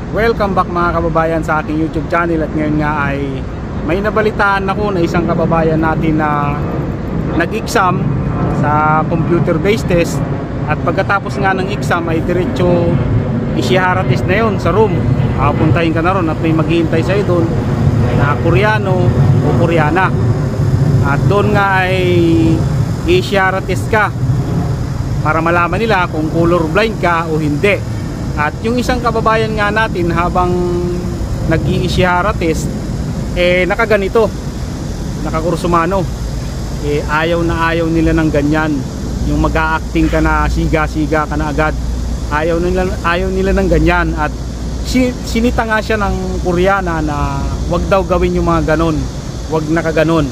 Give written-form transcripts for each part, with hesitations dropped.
Welcome back mga kababayan sa aking YouTube channel. At ngayon nga ay may nabalitaan ako na isang kababayan natin na nag-exam sa computer based test. At pagkatapos nga ng exam ay diretso Ishihara test na yun sa room. Puntahin ka na ron at may maghihintay sa'yo doon na Koreano o Koreana. At doon nga ay Ishihara test ka para malaman nila kung colorblind ka o hindi. At yung isang kababayan nga natin habang nag-i-Ishihara test nakaganito, nakakursumano. Ayaw na ayaw nila ng ganyan. Yung mag-a-acting ka na siga-siga ka na agad. Ayaw nila ng ganyan. At sinita nga siya ng Koreana na wag daw gawin yung mga ganon, wag nakaganon.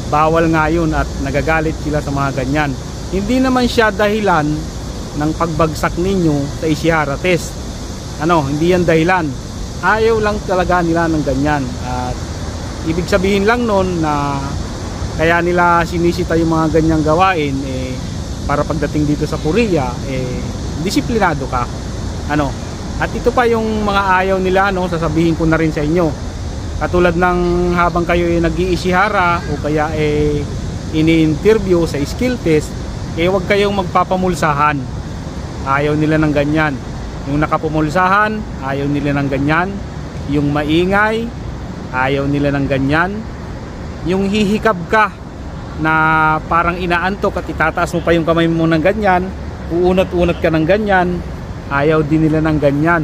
Bawal nga yun at nagagalit sila sa mga ganyan. Hindi naman siya dahilan ng pagbagsak ninyo sa Ishihara test. Hindi yan dahilan. Ayaw lang talaga nila ng ganyan. At ibig sabihin lang nun na kaya nila sinisita yung mga ganyang gawain para pagdating dito sa Korea disiplinado ka. At ito pa yung mga ayaw nila, sasabihin ko na rin sa inyo. Katulad ng habang kayo nag-i-Ishihara o kaya ini-interview sa skill test, wag kayong magpapamulsahan. Ayaw nila ng ganyan. Yung nakapumulsahan, ayaw nila ng ganyan. Yung maingay, ayaw nila ng ganyan. Yung hihikab ka na parang inaantok at itataas mo pa yung kamay mo ng ganyan, uunat-unat ka ng ganyan, ayaw din nila ng ganyan.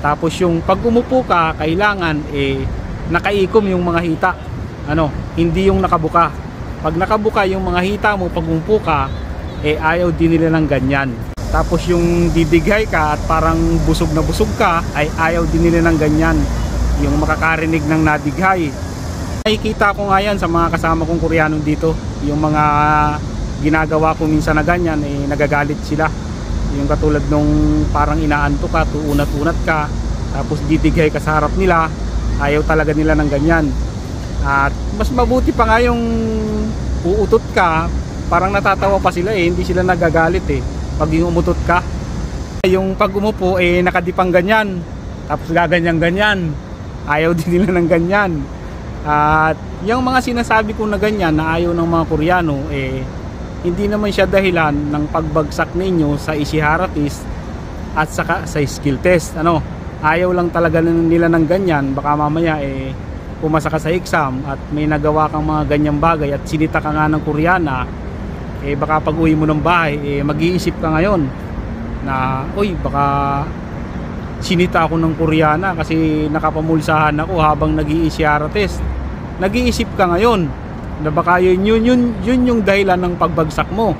Tapos yung pag umupo ka, kailangan nakaikom yung mga hita. Hindi yung nakabuka. Pag nakabuka yung mga hita mo pag umupo ka, ayaw din nila ng ganyan. Tapos yung didighay ka at parang busog na busog ka, ay ayaw din nila ng ganyan. Yung makakarinig ng nadighay. Nakikita ko nga yan sa mga kasama kong Koreano dito. Yung mga ginagawa ko minsan na ganyan, nagagalit sila. Yung katulad nung parang inaanto ka, tuunat-unat ka, tapos didighay ka sa harap nila, ayaw talaga nila ng ganyan. At mas mabuti pa nga yung uutot ka, parang natatawa pa sila hindi sila nagagalit pag yung umutot ka. Yung pag umupo nakadipang ganyan, tapos gaganyan-ganyan, ayaw din nila ng ganyan. At yung mga sinasabi ko na ganyan na ayaw ng mga Koreano hindi naman siya dahilan ng pagbagsak ninyo sa Ishihara test at saka sa skill test. Ayaw lang talaga nila ng ganyan. Baka mamaya pumasa ka sa exam at may nagawa kang mga ganyang bagay at sinita ka nga ng Koreana, baka pag uwi mo ng bahay mag-iisip ka ngayon na baka sinita ako ng Koreana kasi nakapamulsahan ako habang nag-i-Ishihara test. Nag-iisip ka ngayon na baka yun yung dahilan ng pagbagsak mo.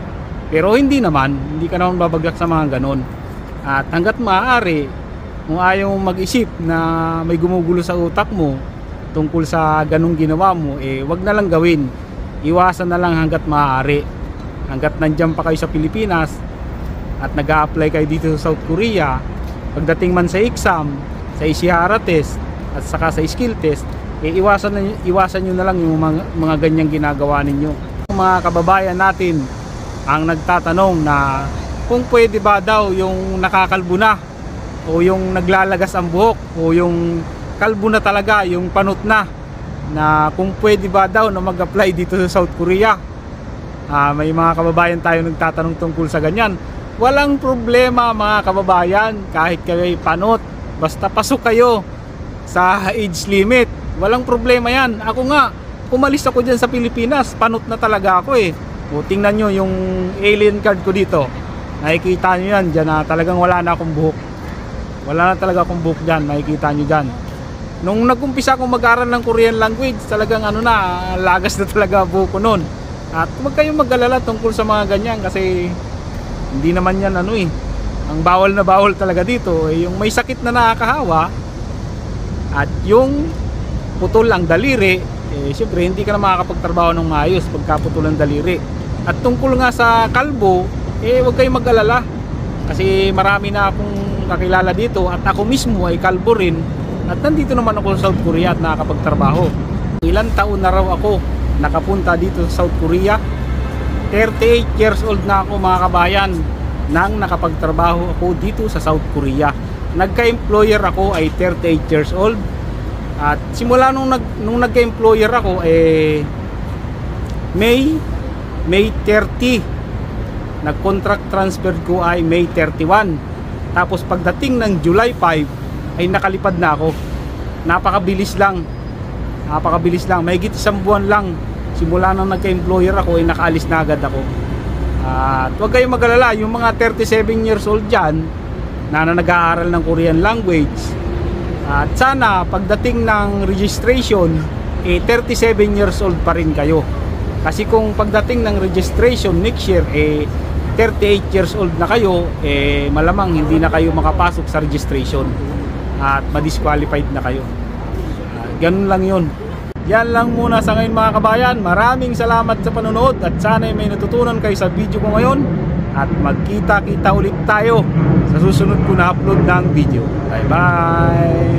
Pero hindi naman, hindi ka naman babagsak sa mga ganon. At hanggat maaari, kung ayaw mong mag-isip na may gumugulo sa utak mo tungkol sa ganong ginawa mo, wag na lang gawin. Iwasan na lang hanggat maaari. Hanggat nandiyan pa kayo sa Pilipinas at nag-a-apply kayo dito sa South Korea, pagdating man sa exam, sa Ishihara test at saka sa skill test, iwasan nyo na lang yung mga ganyang ginagawa ninyo. Mga kababayan natin ang nagtatanong na kung pwede ba daw yung nakakalbo na o yung naglalagas ang buhok o yung kalbo na talaga, yung panot na kung pwede ba daw na mag-apply dito sa South Korea. May mga kababayan tayo nagtatanong tungkol sa ganyan. Walang problema mga kababayan, kahit kayo ay panot, basta pasok kayo sa age limit, walang problema yan. Ako nga, umalis ako dyan sa Pilipinas, panot na talaga ako tingnan nyo yung alien card ko dito, nakikita nyo yan dyan na talagang wala na akong buhok. Wala na talaga akong buhok dyan, nakikita nyo dyan. Nung nag-umpisa akong mag-aral ng Korean language, talagang lagas na talaga buhok ko nun. At huwag kayong mag-alala tungkol sa mga ganyan kasi hindi naman yan ang bawal na bawal talaga dito yung may sakit na nakakahawa at yung putol ang daliri, syempre hindi ka na makakapagtrabaho ng maayos pagka putol ang daliri. At tungkol nga sa kalbo, huwag kayong mag-alala kasi marami na akong kakilala dito at ako mismo ay kalbo rin at nandito naman ako sa South Korea at nakakapagtrabaho. Ilang taon na raw ako nakapunta dito sa South Korea. 38 years old na ako mga kabayan nang nakapagtrabaho ako dito sa South Korea. nagka-employer ako ay 38 years old. At simula nung nagka-employer ako May 30. Nag-contract transfer ko ay May 31. Tapos pagdating ng July 5 ay nakalipad na ako. Napakabilis lang. Mahigit isang buwan lang simula nang nagka-employer ako ay nakaalis na agad ako. At huwag kayong mag-alala, yung mga 37 years old dyan na nag-aaral ng Korean language, at sana pagdating ng registration 37 years old pa rin kayo. Kasi kung pagdating ng registration next year 38 years old na kayo, malamang hindi na kayo makapasok sa registration at ma-disqualified na kayo. Ganun lang yun. Yan lang muna sa ngayon mga kabayan. Maraming salamat sa panonood at sana may natutunan kayo sa video ko ngayon. At magkita-kita ulit tayo sa susunod ko na upload ng video. Bye bye!